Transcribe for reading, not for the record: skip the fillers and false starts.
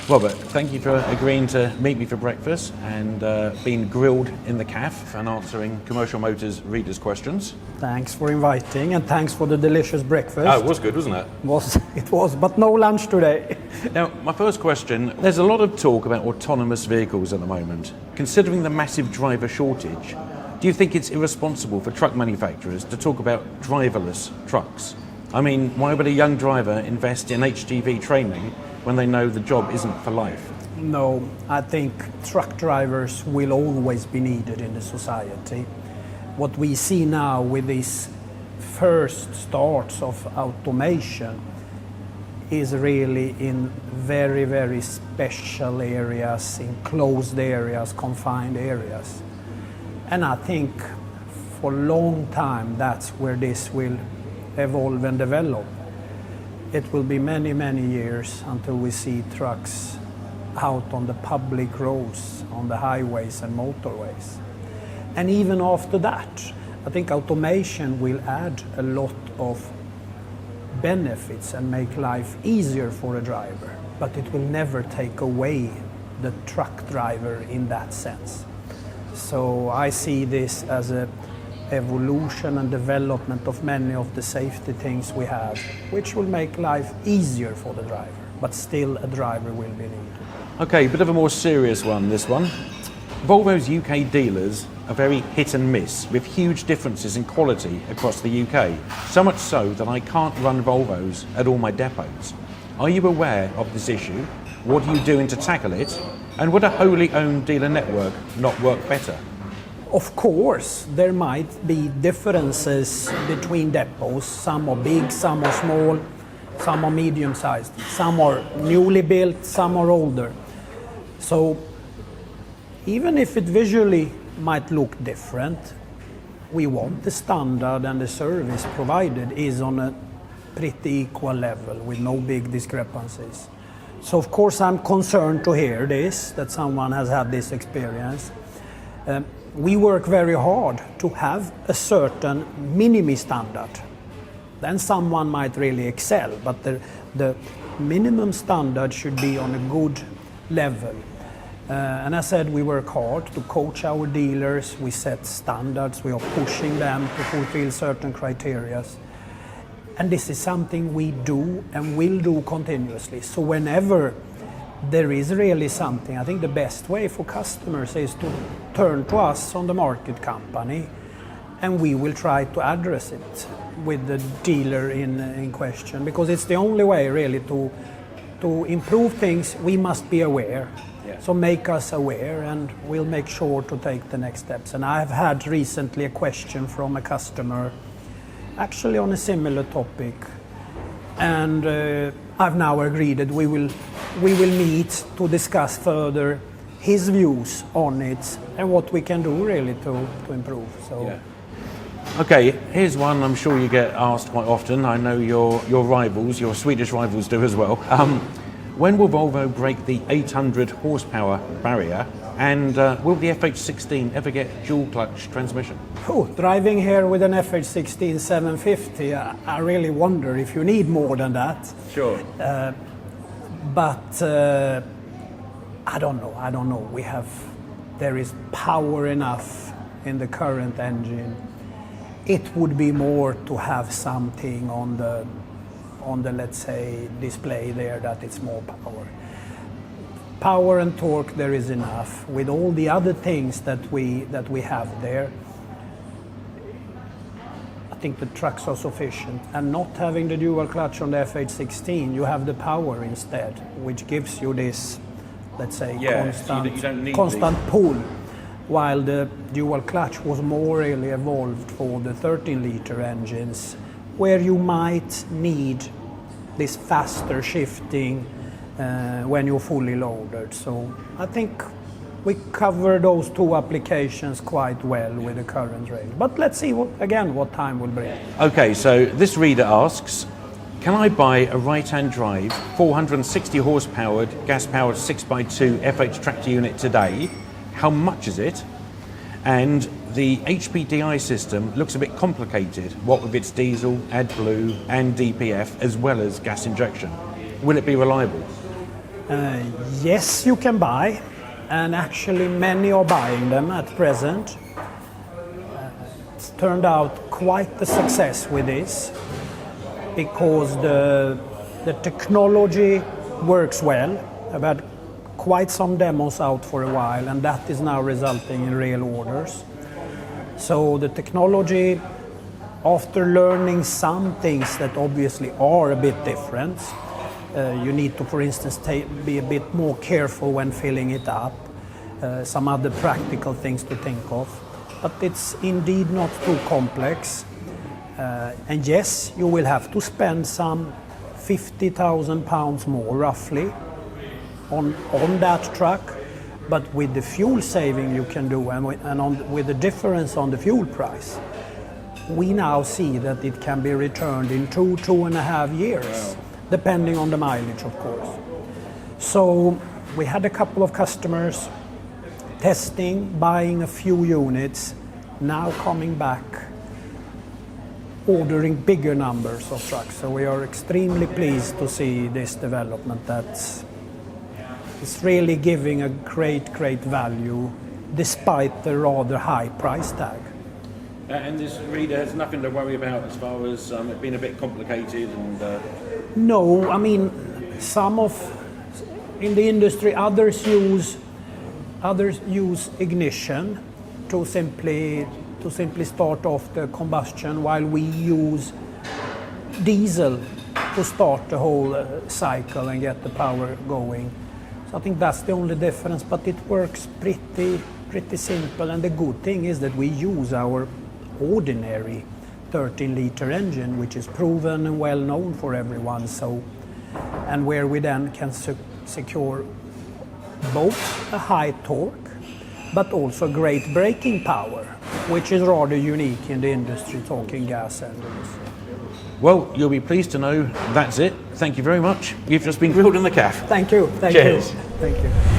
Robert, thank you for agreeing to meet me for breakfast and being grilled in the cafe and answering Commercial Motors readers' questions. Thanks for inviting and thanks for the delicious breakfast. Oh, it was good, wasn't it? It was, but no lunch today. Now, my first question, there's a lot of talk about autonomous vehicles at the moment. Considering the massive driver shortage, do you think it's irresponsible for truck manufacturers to talk about driverless trucks? I mean, why would a young driver invest in HGV training when they know the job isn't for life? No, I think truck drivers will always be needed in the society. What we see now with these first starts of automation is really in very, very special areas, in closed areas, confined areas. And I think for a long time that's where this will evolve and develop. It will be many, many years until we see trucks out on the public roads, on the highways and motorways. And even after that, I think automation will add a lot of benefits and make life easier for a driver, but it will never take away the truck driver in that sense. So I see this as a evolution and development of many of the safety things we have, which will make life easier for the driver, but still a driver will be needed. Okay, a bit of a more serious one, this one. Volvo's UK dealers are very hit and miss, with huge differences in quality across the UK, so much so that I can't run Volvos at all my depots. Are you aware of this issue? What are you doing to tackle it? And would a wholly owned dealer network not work better? Of course, there might be differences between depots. Some are big, some are small, some are medium-sized, some are newly built, some are older. So even if it visually might look different, we want the standard and the service provided is on a pretty equal level with no big discrepancies. So of course I'm concerned to hear this, that someone has had this experience. We work very hard to have a certain minimum standard. Then someone might really excel, but the minimum standard should be on a good level. And I said we work hard to coach our dealers, we set standards, we are pushing them to fulfill certain criteria. And this is something we do and will do continuously. So whenever there is really something, I think the best way for customers is to turn to us on the market company, and we will try to address it with the dealer in question, because it's the only way really to improve things. We must be aware. Yeah. So make us aware and we'll make sure to take the next steps. And I've had recently a question from a customer actually on a similar topic, and I've now agreed that we will meet to discuss further his views on it and what we can do really to improve. So. Yeah. Okay, here's one I'm sure you get asked quite often. I know your rivals, your Swedish rivals do as well. When will Volvo break the 800 horsepower barrier, and will the FH16 ever get dual clutch transmission? Driving here with an FH16 750, I really wonder if you need more than that. Sure. But I don't know. There is power enough in the current engine. It would be more to have something on the let's say display there that it's more power. Power and torque there is enough. With all the other things that we have there, I think the trucks are sufficient. And not having the dual clutch on the FH16, you have the power instead, which gives you this, let's say, constant pull. While the dual clutch was more really evolved for the 13-liter engines, where you might need this faster shifting when you're fully loaded. So I think we cover those two applications quite well with the current range. But let's see what time will bring. Okay, so this reader asks, can I buy a right-hand drive 460 horsepower gas-powered 6x2 FH tractor unit today? How much is it? And the HPDI system looks a bit complicated, what with its diesel, AdBlue and DPF, as well as gas injection. Will it be reliable? Yes, you can buy, and actually many are buying them at present. It's turned out quite the success with this because the technology works well. I've had quite some demos out for a while, and that is now resulting in real orders. So the technology, after learning some things that obviously are a bit different, you need to, for instance, be a bit more careful when filling it up. Some other practical things to think of. But it's indeed not too complex. And yes, you will have to spend some £50,000 more, roughly, on that truck. But with the fuel saving you can do, with the difference on the fuel price, we now see that it can be returned in 2.5 years. Wow. Depending on the mileage, of course. So we had a couple of customers testing, buying a few units, now coming back, ordering bigger numbers of trucks. So we are extremely pleased to see this development that's really giving a great value despite the rather high price tag. And this really has nothing to worry about as far as it being a bit complicated and... No, I mean, in the industry, others use ignition to simply start off the combustion, while we use diesel to start the whole cycle and get the power going. So I think that's the only difference, but it works pretty simple. And the good thing is that we use our ordinary 13-liter engine, which is proven and well known for everyone. So, and where we then can secure both a high torque, but also great braking power, which is rather unique in the industry, talking gas engines. Well, you'll be pleased to know that's it. Thank you very much. You've just been grilled in the cafe. Thank you. Cheers. Thank you.